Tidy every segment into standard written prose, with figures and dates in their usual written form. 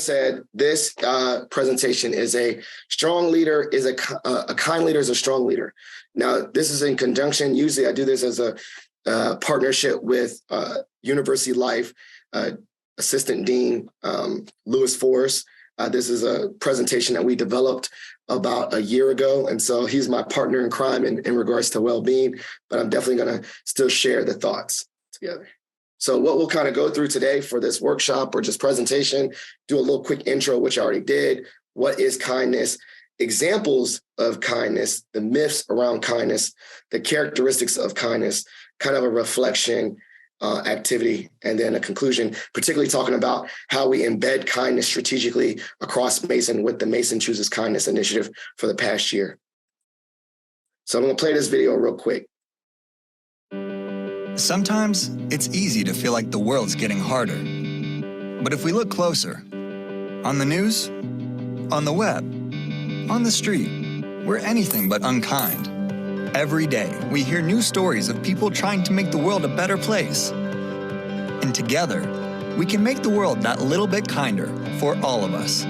said, this presentation is a strong leader is a kind leader is a strong leader. Now, this is in conjunction. Usually I do this as a partnership with University Life, Assistant Dean Lewis Forrest. This is a presentation that we developed about a year ago. And so he's my partner in crime in regards to well-being, but I'm definitely going to still share the thoughts together. So what we'll kind of go through today for this workshop or just presentation, do a little quick intro, which I already did. What is kindness? Examples of kindness, the myths around kindness, the characteristics of kindness, kind of a reflection activity, and then a conclusion, particularly talking about how we embed kindness strategically across Mason with the Mason Chooses Kindness initiative for the past year. So I'm going to play this video real quick. Sometimes it's easy to feel like the world's getting harder. But if we look closer, on the news, on the web, on the street, we're anything but unkind. Every day, we hear new stories of people trying to make the world a better place. And together, we can make the world that little bit kinder for all of us.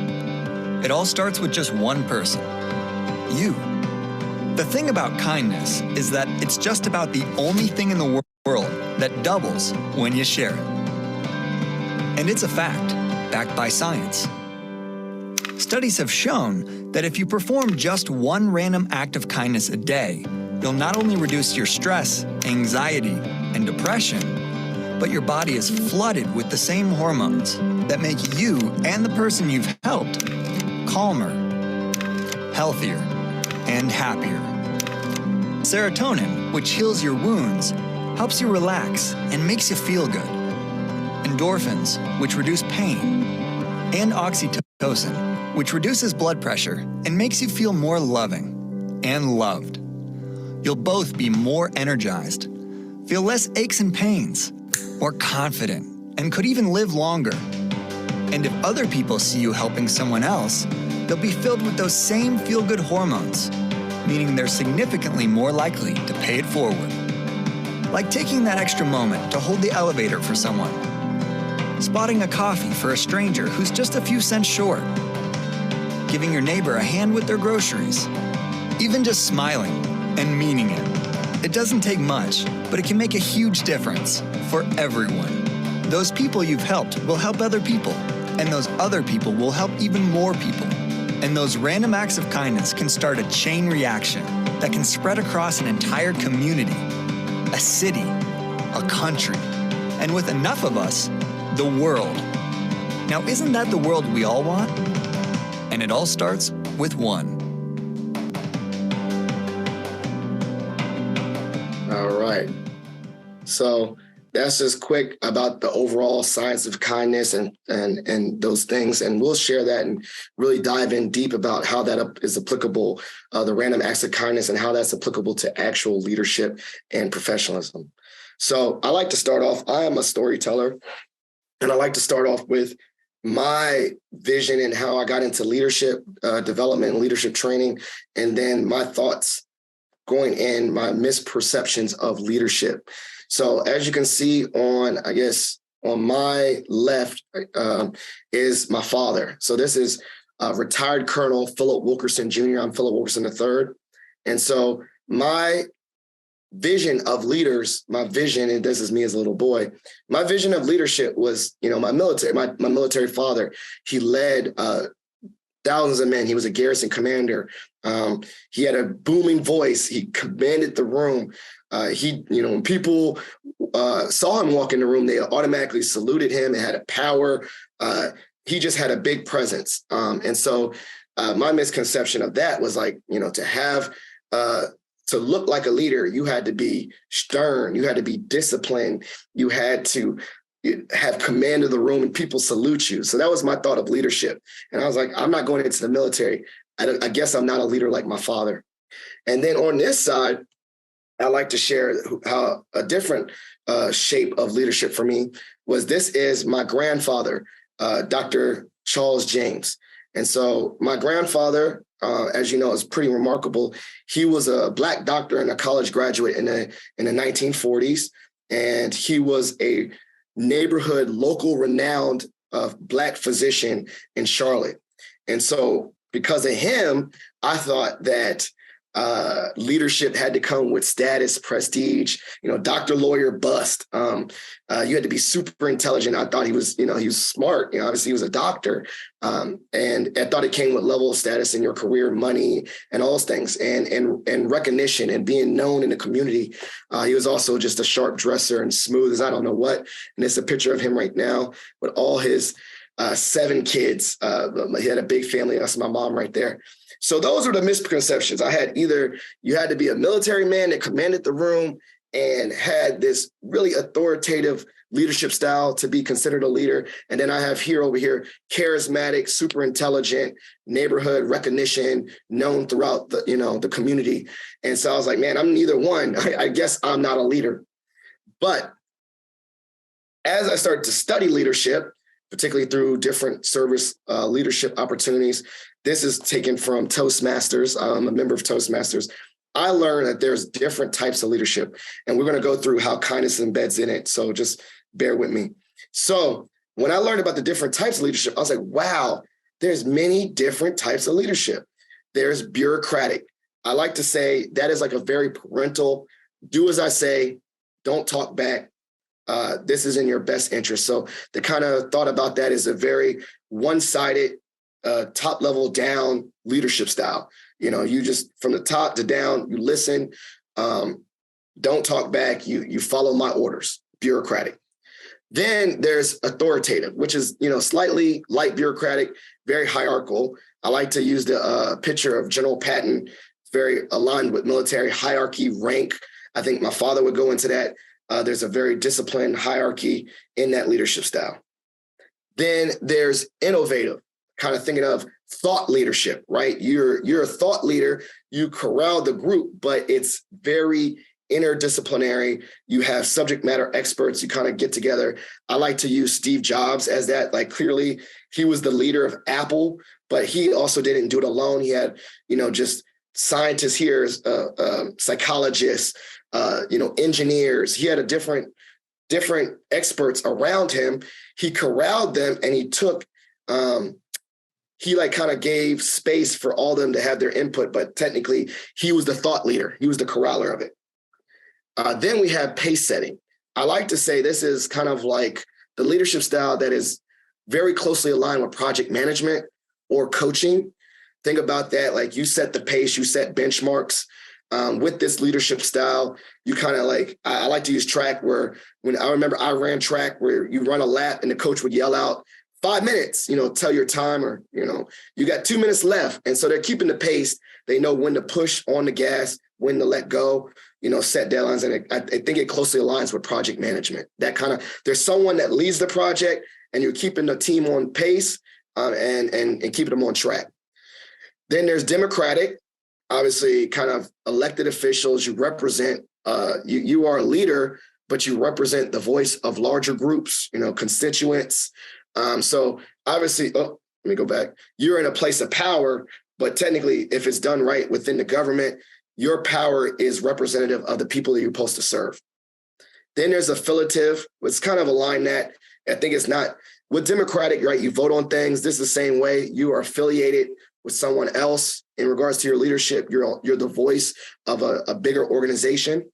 It all starts with just one person, you. The thing about kindness is that it's just about the only thing in the world that doubles when you share it. And it's a fact, backed by science. Studies have shown that if you perform just one random act of kindness a day, you'll not only reduce your stress, anxiety, and depression, but your body is flooded with the same hormones that make you and the person you've helped calmer, healthier, and happier. Serotonin, which heals your wounds, helps you relax and makes you feel good. Endorphins, which reduce pain, and oxytocin, which reduces blood pressure and makes you feel more loving and loved. You'll both be more energized, feel less aches and pains, more confident, and could even live longer. And if other people see you helping someone else, they'll be filled with those same feel-good hormones, meaning they're significantly more likely to pay it forward. Like taking that extra moment to hold the elevator for someone, spotting a coffee for a stranger who's just a few cents short, giving your neighbor a hand with their groceries, even just smiling and meaning it. It doesn't take much, but it can make a huge difference for everyone. Those people you've helped will help other people, and those other people will help even more people. And those random acts of kindness can start a chain reaction that can spread across an entire community, a city, a country, and with enough of us, the world. Now, isn't that the world we all want? And it all starts with one. All right. So that's just quick about the overall science of kindness and those things. And we'll share that and really dive in deep about how that is applicable, the random acts of kindness and how that's applicable to actual leadership and professionalism. So I like to start off, I am a storyteller, and I like to start off with my vision and how I got into leadership development and leadership training, and then my thoughts going in, my misperceptions of leadership. So as you can see on, I guess, on my left is my father. So this is retired Colonel Philip Wilkerson Jr. I'm Philip Wilkerson III. And so my vision of leaders, my vision, and this is me as a little boy, my vision of leadership was, my military father. He led thousands of men. He was a garrison commander. He had a booming voice. He commanded the room. When people saw him walk in the room, they automatically saluted him and had a power. He just had a big presence. And so my misconception of that was like, to have, to look like a leader, you had to be stern, you had to be disciplined, you had to have command of the room and people salute you. So that was my thought of leadership. And I was like, I'm not going into the military. I guess I'm not a leader like my father. And then on this side, I like to share how a different shape of leadership for me was. This is my grandfather, Dr. Charles James. And so my grandfather, as you know, is pretty remarkable. He was a Black doctor and a college graduate in the 1940s. And he was a neighborhood, local, renowned Black physician in Charlotte. And so because of him, I thought that leadership had to come with status, prestige, doctor, lawyer, bust. You had to be super intelligent. I thought he was smart. Obviously he was a doctor. And I thought it came with level of status in your career, money, and all those things, and recognition and being known in the community. He was also just a sharp dresser and smooth as I don't know what. And it's a picture of him right now with all his 7 kids. He had a big family. That's my mom right there. So those were the misconceptions. I had either you had to be a military man that commanded the room and had this really authoritative leadership style to be considered a leader. And then I have over here, charismatic, super intelligent, neighborhood recognition, known throughout the community. And so I was like, man, I'm neither one. I guess I'm not a leader. But as I started to study leadership, particularly through different service leadership opportunities, this is taken from Toastmasters. I'm a member of Toastmasters. I learned that there's different types of leadership, and we're going to go through how kindness embeds in it. So just bear with me. So when I learned about the different types of leadership, I was like, wow, there's many different types of leadership. There's bureaucratic. I like to say that is like a very parental, do as I say, don't talk back. This is in your best interest. So the kind of thought about that is a very one-sided, top level down leadership style. You just from the top to down, you listen, don't talk back, you follow my orders, bureaucratic. Then there's authoritative, which is, slightly light bureaucratic, very hierarchical. I like to use the picture of General Patton, very aligned with military hierarchy, rank. I think my father would go into that. There's a very disciplined hierarchy in that leadership style. Then there's innovative, kind of thinking of thought leadership, right? You're a thought leader, you corral the group, but it's very interdisciplinary. You have subject matter experts, you kind of get together. I like to use Steve Jobs as that. Like clearly he was the leader of Apple, but he also didn't do it alone. He had, just scientists here, psychologists, engineers. He had a different experts around him. He corralled them and he took, he kind of gave space for all of them to have their input, but technically he was the thought leader. He was the corraller of it. Then we have pace setting. I like to say this is kind of like the leadership style that is very closely aligned with project management or coaching. Think about that. Like you set the pace, you set benchmarks. With this leadership style, you kind of I like to use track where when I remember I ran track where you run a lap and the coach would yell out 5 minutes, tell your time or, you got 2 minutes left. And so they're keeping the pace. They know when to push on the gas, when to let go, set deadlines. And I think it closely aligns with project management. That kind of, there's someone that leads the project and you're keeping the team on pace and keeping them on track. Then there's democratic. Obviously, kind of elected officials, you represent, you are a leader, but you represent the voice of larger groups, constituents. So obviously, let me go back. You're in a place of power, but technically, if it's done right within the government, your power is representative of the people that you're supposed to serve. Then there's affiliative, which kind of align that. I think it's not, with democratic, right? You vote on things. This is the same way. You are affiliated with someone else in regards to your leadership. You're the voice of a bigger organization.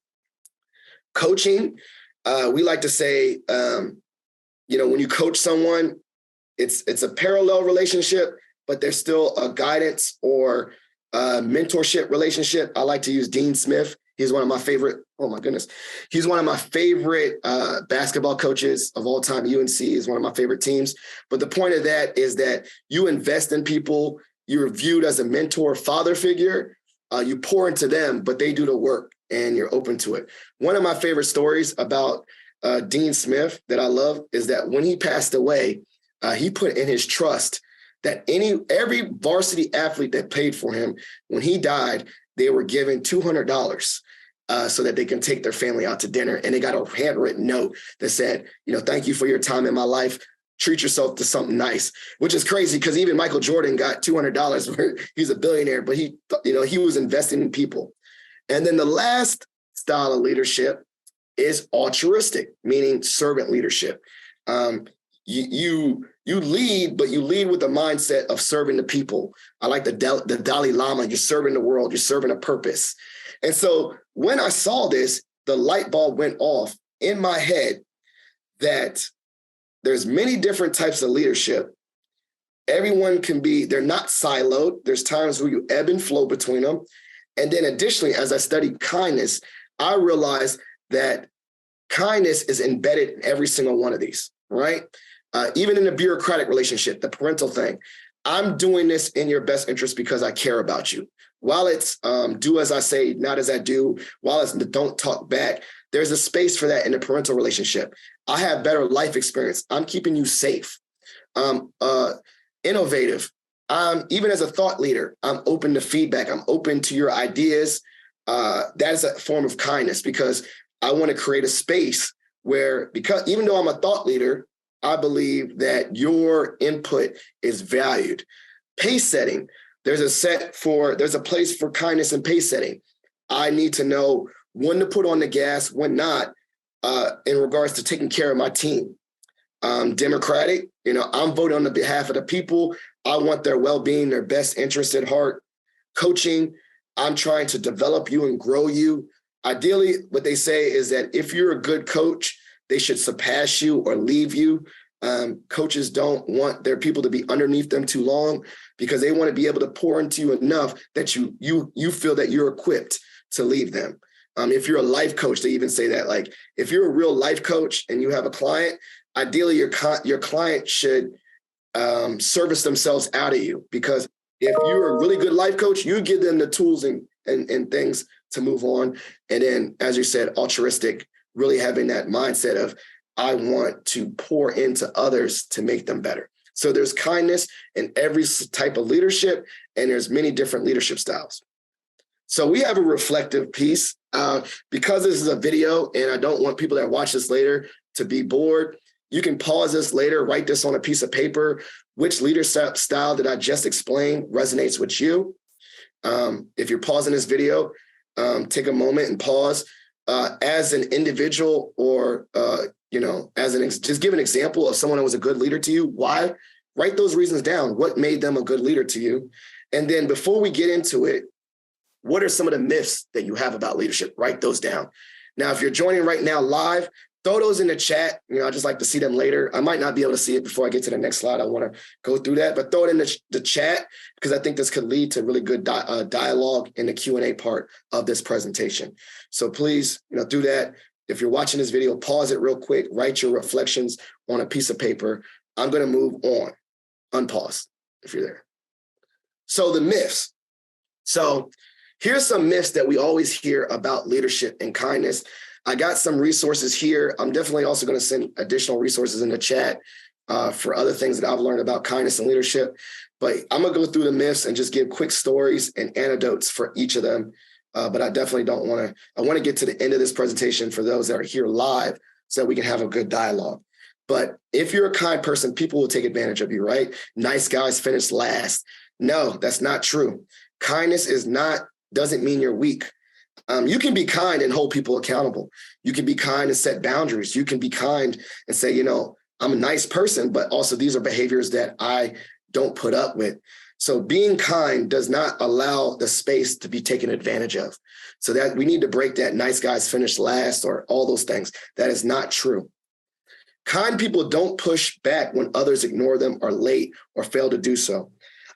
Coaching, we like to say, when you coach someone, it's a parallel relationship, but there's still a guidance or mentorship relationship. I like to use Dean Smith. He's one of my favorite, he's one of my favorite basketball coaches of all time. UNC is one of my favorite teams. But the point of that is that you invest in people. You're viewed as a mentor, father figure. You pour into them, but they do the work and you're open to it. One of my favorite stories about Dean Smith that I love is that when he passed away, he put in his trust that every varsity athlete that paid for him, when he died, they were given $200 so that they can take their family out to dinner. And they got a handwritten note that said, thank you for your time in my life. Treat yourself to something nice, which is crazy because even Michael Jordan got $200 where he's a billionaire, but he was investing in people. And then the last style of leadership is altruistic, meaning servant leadership. you lead, but you lead with the mindset of serving the people. I like the Dalai Lama. You're serving the world. You're serving a purpose. And so when I saw this, the light bulb went off in my head that there's many different types of leadership. Everyone can be, they're not siloed. There's times where you ebb and flow between them. And then additionally, as I studied kindness, I realized that kindness is embedded in every single one of these, right? Even in a bureaucratic relationship, the parental thing, I'm doing this in your best interest because I care about you. While it's do as I say, not as I do, while it's don't talk back, there's a space for that in the parental relationship. I have better life experience. I'm keeping you safe. Innovative. Even as a thought leader, I'm open to feedback. I'm open to your ideas. That is a form of kindness because I want to create a space where, because even though I'm a thought leader, I believe that your input is valued. Pace setting. There's a place for kindness and pace setting. I need to know when to put on the gas, when not, in regards to taking care of my team. Democratic, I'm voting on the behalf of the people. I want their well-being, their best interest at heart. Coaching, I'm trying to develop you and grow you. Ideally, what they say is that if you're a good coach, they should surpass you or leave you. Coaches don't want their people to be underneath them too long because they want to be able to pour into you enough that you feel that you're equipped to leave them. If you're a life coach, they even say that, like, if you're a real life coach and you have a client, ideally your client should service themselves out of you, because if you're a really good life coach, you give them the tools and things to move on. And then, as you said, altruistic, really having that mindset of, I want to pour into others to make them better. So there's kindness in every type of leadership, and there's many different leadership styles. So we have a reflective piece. Because this is a video and I don't want people that watch this later to be bored, you can pause this later, write this on a piece of paper. Which leadership style that I just explained resonates with you? If you're pausing this video, take a moment and pause. As an individual, or just give an example of someone who was a good leader to you. Why? Write those reasons down. What made them a good leader to you? And then before we get into it, what are some of the myths that you have about leadership? Write those down. Now, if you're joining right now live, throw those in the chat. I just like to see them later. I might not be able to see it before I get to the next slide. I want to go through that, but throw it in the chat, because I think this could lead to really good dialogue in the Q&A part of this presentation. So please, do that. If you're watching this video, pause it real quick, write your reflections on a piece of paper. I'm going to move on. Unpause if you're there. So the myths. So here's some myths that we always hear about leadership and kindness. I got some resources here. I'm definitely also going to send additional resources in the chat for other things that I've learned about kindness and leadership. But I'm going to go through the myths and just give quick stories and anecdotes for each of them. But I definitely don't want to. I want to get to the end of this presentation for those that are here live so that we can have a good dialogue. But if you're a kind person, people will take advantage of you, right? Nice guys finish last. No, that's not true. Kindness doesn't mean you're weak. You can be kind and hold people accountable. You can be kind and set boundaries. You can be kind and say, I'm a nice person, but also these are behaviors that I don't put up with. So being kind does not allow the space to be taken advantage of. So that we need to break that nice guys finish last or all those things. That is not true. Kind people don't push back when others ignore them, are late, or fail to do so.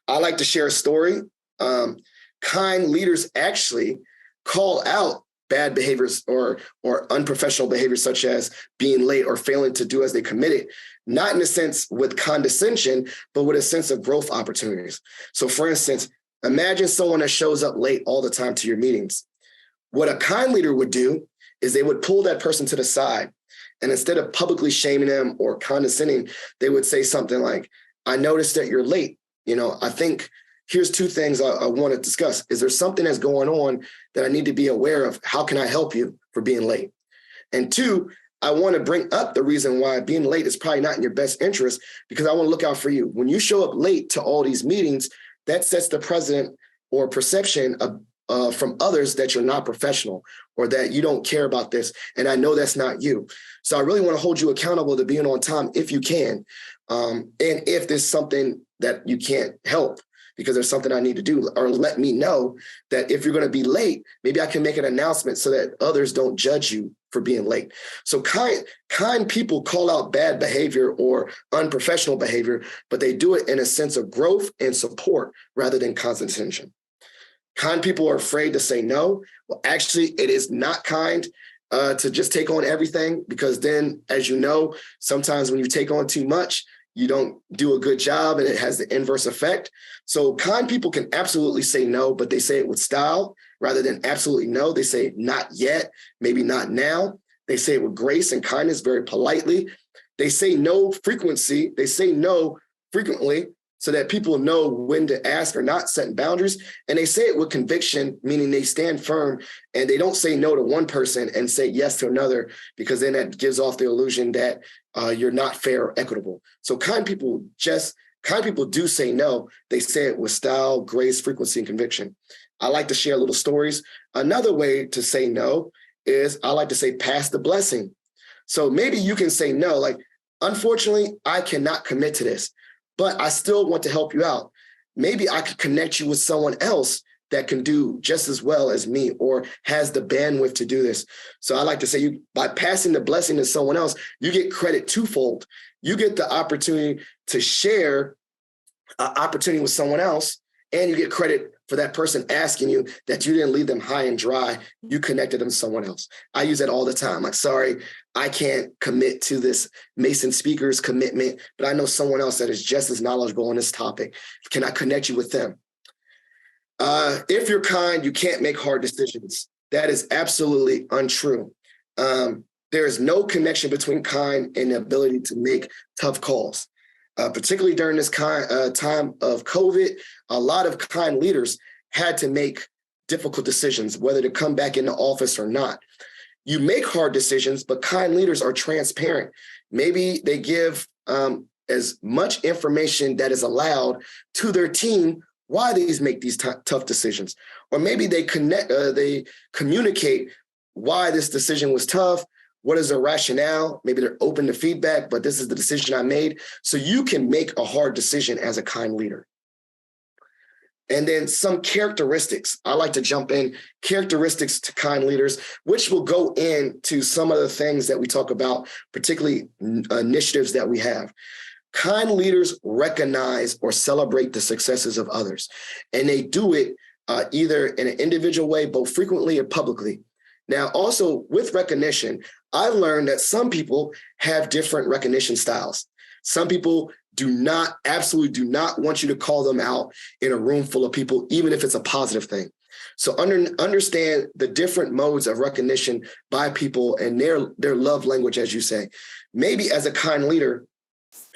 I like to share a story. Kind leaders actually call out bad behaviors or unprofessional behaviors, such as being late or failing to do as they committed, not in a sense with condescension, but with a sense of growth opportunities. So for instance, imagine someone that shows up late all the time to your meetings. What a kind leader would do is they would pull that person to the side, and instead of publicly shaming them or condescending, they would say something like, I noticed that you're late. I think here's two things I want to discuss. Is there something that's going on that I need to be aware of? How can I help you for being late? And two, I want to bring up the reason why being late is probably not in your best interest, because I want to look out for you. When you show up late to all these meetings, that sets the precedent or perception of from others that you're not professional or that you don't care about this. And I know that's not you. So I really want to hold you accountable to being on time if you can. And if there's something that you can't help because there's something I need to do, or let me know that if you're going to be late, maybe I can make an announcement so that others don't judge you for being late. So kind people call out bad behavior or unprofessional behavior, but they do it in a sense of growth and support rather than condescension. Kind people are afraid to say no. Well, actually, it is not kind to just take on everything, because then, as you know, sometimes when you take on too much, you don't do a good job and it has the inverse effect. So kind people can absolutely say no, but they say it with style rather than absolutely no. They say not yet, maybe not now. They say it with grace and kindness, very politely. They say no frequency. They say no frequently so that people know when to ask or not, setting boundaries. And they say it with conviction, meaning they stand firm and they don't say no to one person and say yes to another, because then that gives off the illusion that you're not fair or equitable. So kind people do say no. They say it with style, grace, frequency, and conviction. I like to share little stories. Another way to say no is I like to say pass the blessing. So maybe you can say no, like, unfortunately, I cannot commit to this, but I still want to help you out. Maybe I could connect you with someone else that can do just as well as me or has the bandwidth to do this. So I like to say, by passing the blessing to someone else, you get credit twofold. You get the opportunity to share an opportunity with someone else, and you get credit for that person asking you that you didn't leave them high and dry. You connected them to someone else. I use that all the time. Like, sorry, I can't commit to this Mason speaker's commitment, but I know someone else that is just as knowledgeable on this topic. Can I connect you with them? If you're kind, you can't make hard decisions. That is absolutely untrue. There is no connection between kind and the ability to make tough calls. Particularly during this time of COVID, a lot of kind leaders had to make difficult decisions, whether to come back into office or not. You make hard decisions, but kind leaders are transparent. Maybe they give as much information that is allowed to their team why they make these tough decisions. Or maybe they communicate why this decision was tough. What is their rationale? Maybe they're open to feedback, but this is the decision I made. So you can make a hard decision as a kind leader. And then some characteristics. I like to jump in, characteristics to kind leaders, which will go into some of the things that we talk about, particularly initiatives that we have. Kind leaders recognize or celebrate the successes of others, and they do it either in an individual way, both frequently or publicly. Now, also with recognition, I learned that some people have different recognition styles. Some people absolutely do not want you to call them out in a room full of people, even if it's a positive thing. So understand the different modes of recognition by people and their love language, as you say. Maybe as a kind leader,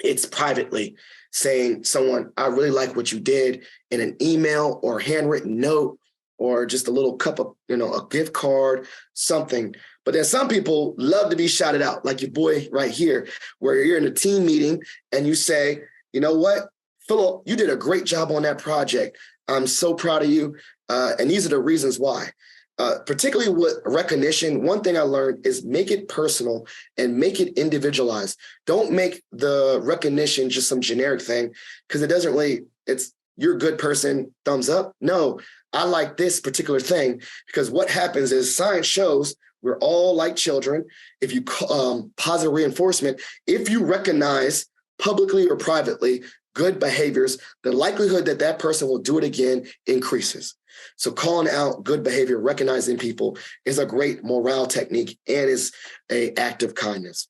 it's privately saying someone, I really like what you did, in an email or handwritten note, or just a little cup of, a gift card, something. But then some people love to be shouted out, like your boy right here, where you're in a team meeting and you say, you know what, Philip, you did a great job on that project. I'm so proud of you. And these are the reasons why. Particularly with recognition, one thing I learned is make it personal and make it individualized. Don't make the recognition just some generic thing, because it doesn't really, it's you're a good person, thumbs up. No, I like this particular thing, because what happens is science shows we're all like children. If you positive reinforcement, if you recognize publicly or privately good behaviors, the likelihood that that person will do it again increases. So calling out good behavior, recognizing people is a great morale technique and is an act of kindness.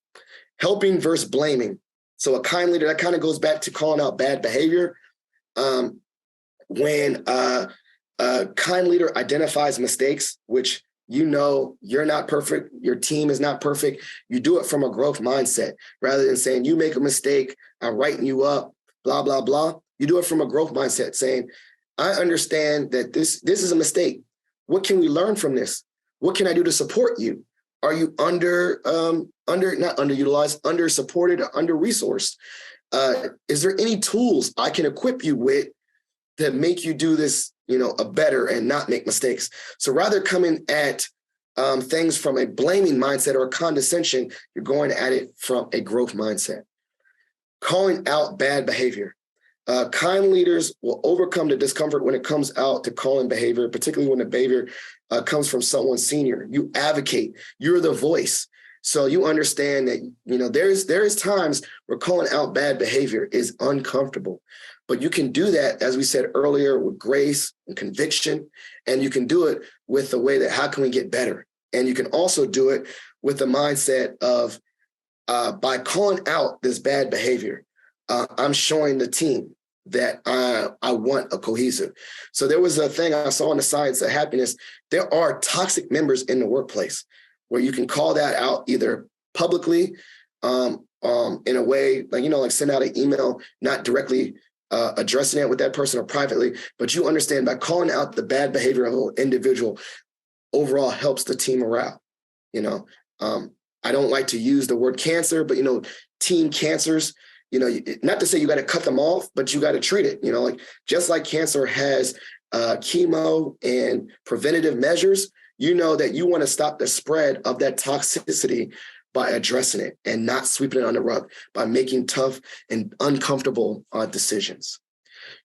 Helping versus blaming. So a kind leader, that kind of goes back to calling out bad behavior. When a kind leader identifies mistakes, which you're not perfect, your team is not perfect, you do it from a growth mindset rather than saying you make a mistake, I'm writing you up, blah, blah, blah. You do it from a growth mindset saying, I understand that this is a mistake. What can we learn from this? What can I do to support you? Are you not underutilized, under supported, or under resourced? Is there any tools I can equip you with that make you do this, a better and not make mistakes. So rather coming at things from a blaming mindset or a condescension, you're going at it from a growth mindset. Calling out bad behavior. Kind leaders will overcome the discomfort when it comes out to calling behavior, particularly when the behavior comes from someone senior. You advocate, you're the voice. So you understand that, there is times where calling out bad behavior is uncomfortable, but you can do that, as we said earlier, with grace and conviction, and you can do it with the way that how can we get better? And you can also do it with the mindset of by calling out this bad behavior, I'm showing the team that I want a cohesive. So there was a thing I saw in the science of happiness. There are toxic members in the workplace where you can call that out either publicly in a way, like send out an email, not directly addressing it with that person or privately, but you understand by calling out the bad behavior of an individual overall helps the team morale. I don't like to use the word cancer, but team cancers, not to say you got to cut them off, but you got to treat it, just like cancer has chemo and preventative measures, that you want to stop the spread of that toxicity by addressing it and not sweeping it on the rug, by making tough and uncomfortable decisions.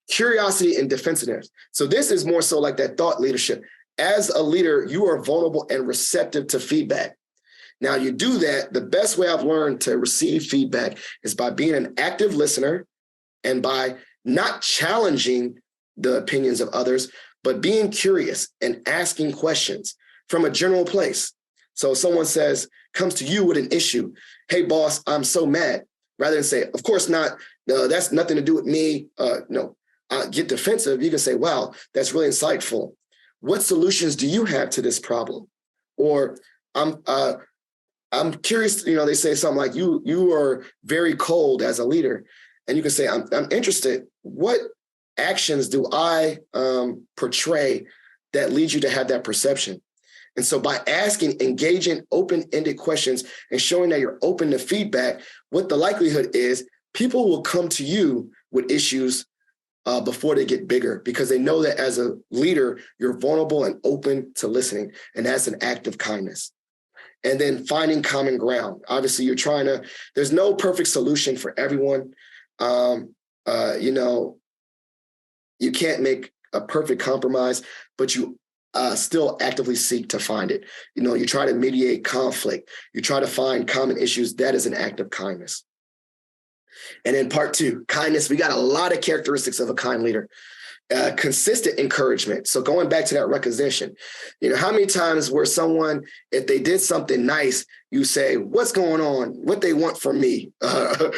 Curiosity and defensiveness. So this is more so like that thought leadership. As a leader, you are vulnerable and receptive to feedback. Now, you do that, the best way I've learned to receive feedback is by being an active listener and by not challenging the opinions of others, but being curious and asking questions from a general place. So someone comes to you with an issue. Hey, boss, I'm so mad. Rather than say, of course not, no, that's nothing to do with me. Get defensive. You can say, wow, that's really insightful. What solutions do you have to this problem? Or I'm curious, they say something like you are very cold as a leader. And you can say, I'm interested. What actions do I portray that leads you to have that perception? And so by asking, engaging open-ended questions and showing that you're open to feedback, what the likelihood is people will come to you with issues before they get bigger, because they know that as a leader, you're vulnerable and open to listening. And that's an act of kindness. And then finding common ground. Obviously, there's no perfect solution for everyone. You can't make a perfect compromise, but you still actively seek to find it. You try to mediate conflict. You try to find common issues. That is an act of kindness. And in part 2, kindness, we got a lot of characteristics of a kind leader. Consistent encouragement. So going back to that recognition, how many times where someone, if they did something nice, you say, what's going on? What they want from me? Are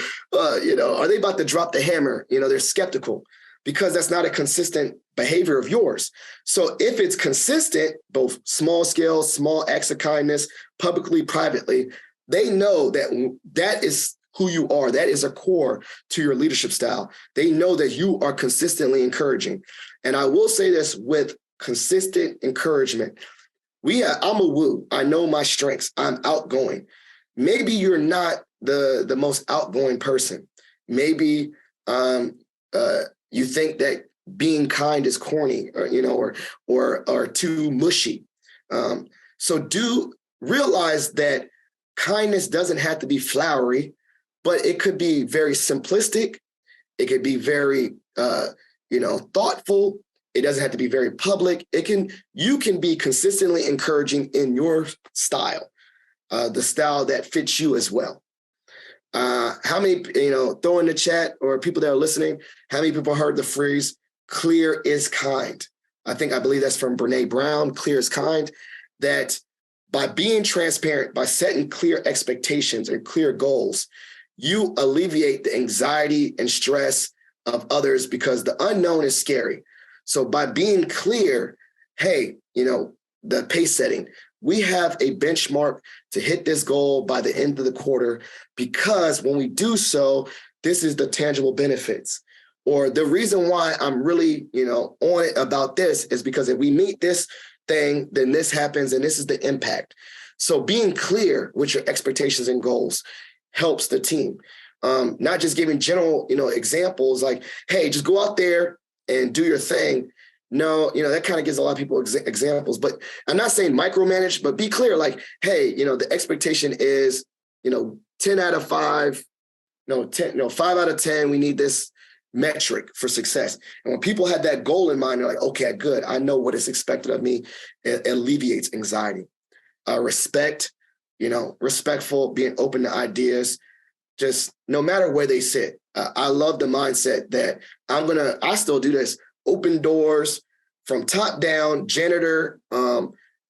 they about to drop the hammer? They're skeptical because that's not a consistent behavior of yours. So if it's consistent, both small scale, small acts of kindness, publicly, privately, they know that is who you are. That is a core to your leadership style. They know that you are consistently encouraging. And I will say this with consistent encouragement. I'm a woo. I know my strengths. I'm outgoing. Maybe you're not the most outgoing person. Maybe you think that being kind is corny, or too mushy. So do realize that kindness doesn't have to be flowery, but it could be very simplistic. It could be very, thoughtful. It doesn't have to be very public. You can be consistently encouraging in your style, the style that fits you as well. How many, throw in the chat, or people that are listening, how many people heard the phrase, clear is kind? I believe that's from Brene Brown, clear is kind, that by being transparent, by setting clear expectations and clear goals, you alleviate the anxiety and stress of others, because the unknown is scary. So by being clear, hey, the pace setting, we have a benchmark to hit this goal by the end of the quarter, because when we do so, this is the tangible benefits. Or the reason why I'm really, on it about this is because if we meet this thing, then this happens, and this is the impact. So being clear with your expectations and goals helps the team. Not just giving general, examples like, hey, just go out there and do your thing. No, that kind of gives a lot of people examples, but I'm not saying micromanage, but be clear, like, hey, the expectation is, 10 out of 5, 5 out of 10, we need this metric for success. And when people have that goal in mind, they're like, okay, good. I know what is expected of me. It alleviates anxiety. Respect, respectful, being open to ideas, just no matter where they sit. I love the mindset that I still do this, open doors from top down, janitor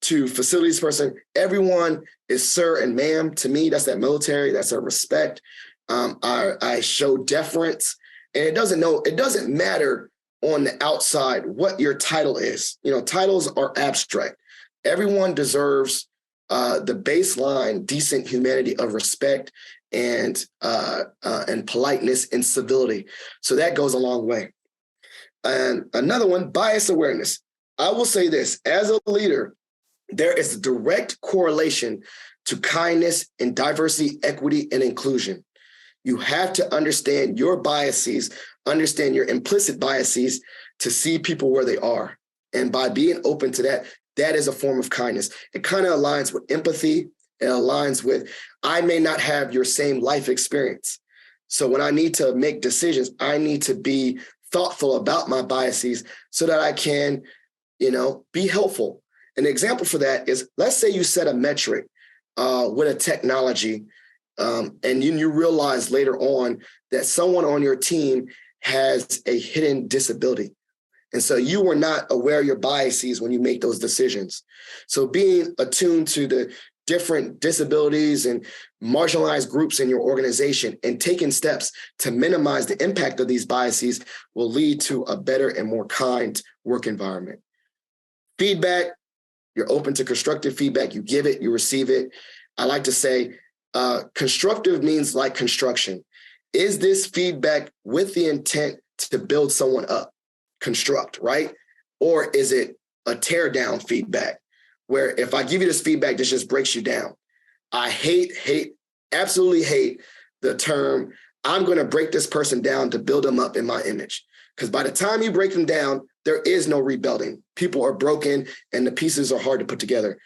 to facilities person. Everyone is sir and ma'am. To me, that's that military, that's a respect. I show deference, and it doesn't matter on the outside what your title is. Titles are abstract. Everyone deserves the baseline, decent humanity of respect and politeness and civility. So that goes a long way. And another one, bias awareness. I will say this, as a leader, there is a direct correlation to kindness and diversity, equity, and inclusion. You have to understand your biases, understand your implicit biases to see people where they are. And by being open to that, that is a form of kindness. It kind of aligns with empathy. It aligns with, I may not have your same life experience. So when I need to make decisions, I need to be thoughtful about my biases so that I can, be helpful. An example for that is, let's say you set a metric with a technology, and you realize later on that someone on your team has a hidden disability. And so you were not aware of your biases when you make those decisions. So being attuned to the different disabilities and marginalized groups in your organization and taking steps to minimize the impact of these biases will lead to a better and more kind work environment. Feedback, you're open to constructive feedback. You give it, you receive it. I like to say constructive means like construction. Is this feedback with the intent to build someone up? Construct, right? Or is it a tear down feedback where if I give you this feedback, this just breaks you down? I absolutely hate the term, I'm going to break this person down to build them up in my image. Because by the time you break them down, there is no rebuilding. People are broken and the pieces are hard to put together.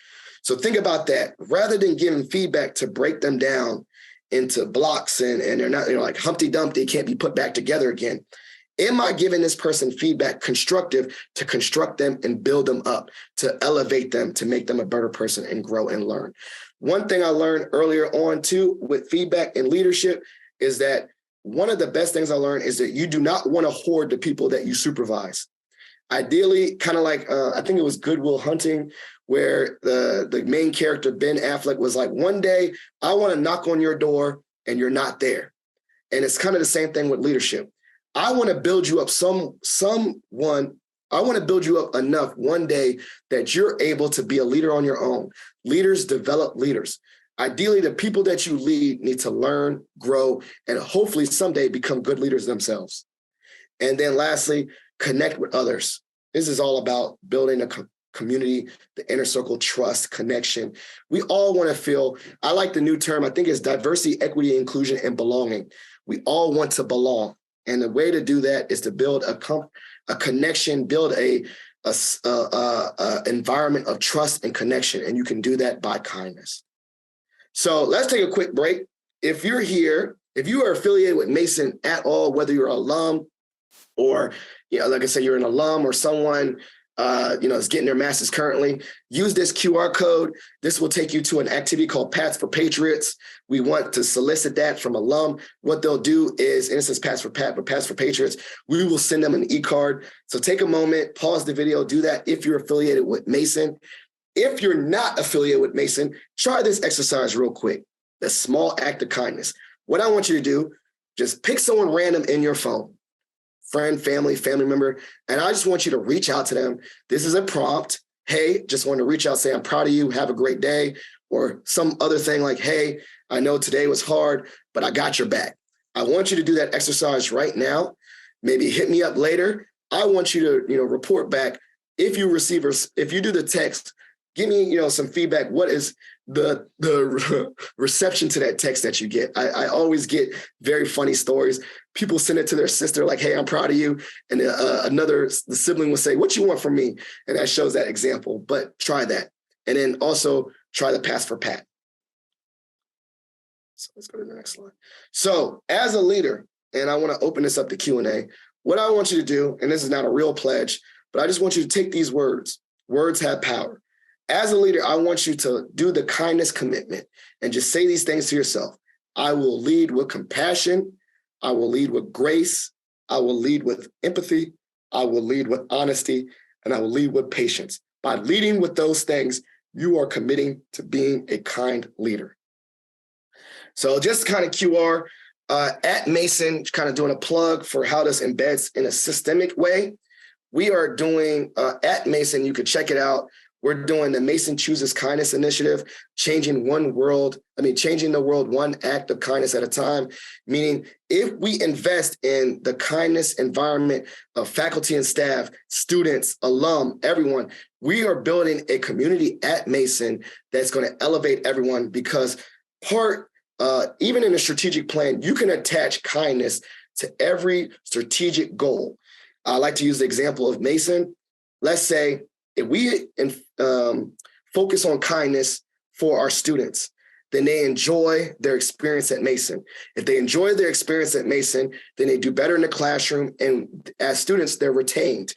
So think about that. Rather than giving feedback to break them down into blocks and they're not, like Humpty Dumpty, can't be put back together again. Am I giving this person feedback constructive to construct them and build them up, to elevate them, to make them a better person and grow and learn? One thing I learned earlier on too with feedback and leadership is that one of the best things I learned is that you do not want to hoard the people that you supervise. Ideally, kind of like, I think it was Good Will Hunting, where the main character, Ben Affleck, was like, one day I want to knock on your door and you're not there. And it's kind of the same thing with leadership. I want to build you up I want to build you up enough one day that you're able to be a leader on your own. Leaders develop leaders. Ideally, the people that you lead need to learn, grow, and hopefully someday become good leaders themselves. And then lastly, connect with others. This is all about building a community, the inner circle, trust, connection. We all want to feel, I like the new term, I think it's diversity, equity, inclusion, and belonging. We all want to belong. And the way to do that is to build a connection, build a environment of trust and connection. And you can do that by kindness. So let's take a quick break. If you're here, if you are affiliated with Mason at all, whether you're an alum or, like I said, you're an alum or someone, is getting their master's currently, use this QR code. This will take you to an activity called Paths for Patriots. We want to solicit that from alum. What they'll do is, and it says Paths for Pat, but Paths for Patriots, we will send them an e-card. So take a moment, pause the video, do that if you're affiliated with Mason. If you're not affiliated with Mason, try this exercise real quick. The small act of kindness. What I want you to do, just pick someone random in your phone. Friend, family member, and I just want you to reach out to them. This is a prompt. Hey, just want to reach out, say, I'm proud of you, have a great day, or some other thing like, hey, I know today was hard, but I got your back. I want you to do that exercise right now. Maybe hit me up later. I want you to, report back if you do the text, give me, some feedback. What is the reception to that text that you get? I always get very funny stories. People send it to their sister like, hey, I'm proud of you. And the sibling will say, what you want from me? And that shows that example, but try that. And then also try the pass for Pat. So let's go to the next slide. So as a leader, and I want to open this up to Q&A, what I want you to do, and this is not a real pledge, but I just want you to take these words. Words have power. As a leader, I want you to do the kindness commitment and just say these things to yourself. I will lead with compassion. I will lead with grace. I will lead with empathy. I will lead with honesty, and I will lead with patience. By leading with those things, you are committing to being a kind leader. So just kind of QR, at Mason, kind of doing a plug for how this embeds in a systemic way. We are doing, at Mason, you could check it out. We're doing the Mason Chooses Kindness initiative, changing the world one act of kindness at a time. Meaning, if we invest in the kindness environment of faculty and staff, students, alum, everyone, we are building a community at Mason that's going to elevate everyone, because even in a strategic plan, you can attach kindness to every strategic goal. I like to use the example of Mason. Let's say if we focus on kindness for our students, then they enjoy their experience at Mason. If they enjoy their experience at Mason, then they do better in the classroom. And as students, they're retained.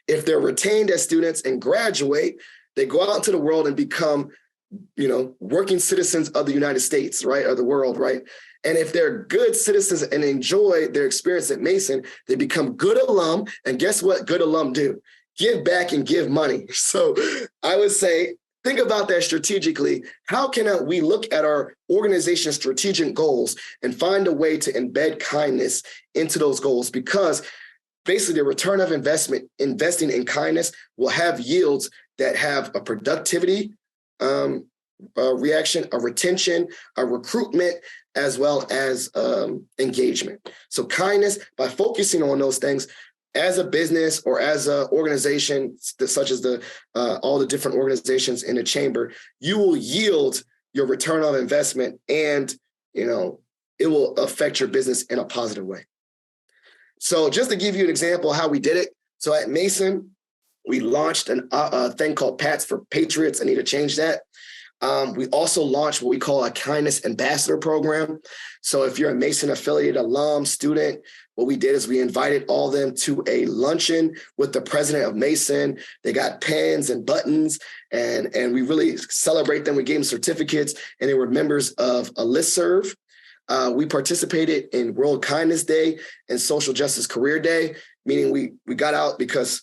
If they're retained as students and graduate, they go out into the world and become, working citizens of the United States, right, or the world, right? And if they're good citizens and enjoy their experience at Mason, they become good alum. And guess what good alum do? Give back and give money. So I would say, think about that strategically. How can we look at our organization's strategic goals and find a way to embed kindness into those goals? Because basically the return of investment, investing in kindness, will have yields that have a productivity reaction, a retention, a recruitment, as well as engagement. So kindness, by focusing on those things, as a business or as an organization, such as all the different organizations in the chamber, you will yield your return on investment, and it will affect your business in a positive way. So just to give you an example of how we did it. So at Mason, we launched a thing called Pats for Patriots. I need to change that. We also launched what we call a kindness ambassador program. So if you're a Mason affiliated alum, student, what we did is we invited all of them to a luncheon with the president of Mason. They got pens and buttons, and we really celebrate them. We gave them certificates, and they were members of a listserv. We participated in World Kindness Day and Social Justice Career Day, meaning we got out because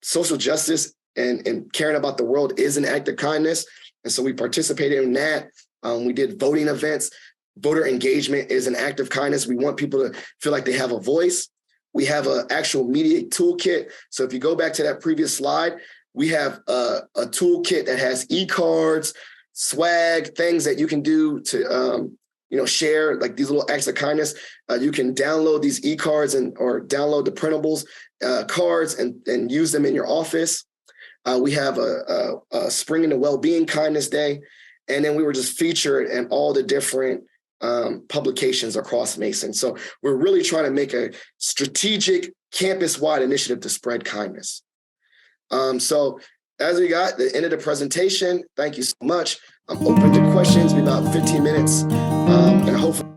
social justice and caring about the world is an act of kindness. And so we participated in that. We did voting events. Voter engagement is an act of kindness. We want people to feel like they have a voice. We have an actual media toolkit. So if you go back to that previous slide, we have a toolkit that has e-cards, swag, things that you can do to share, like these little acts of kindness. You can download these e-cards or download the printables cards and use them in your office. We have a Spring into Wellbeing Kindness Day. And then we were just featured in all the different publications across Mason. So we're really trying to make a strategic campus-wide initiative to spread kindness. So as we got the end of the presentation, thank you so much. I'm open to questions, be about 15 minutes, and hopefully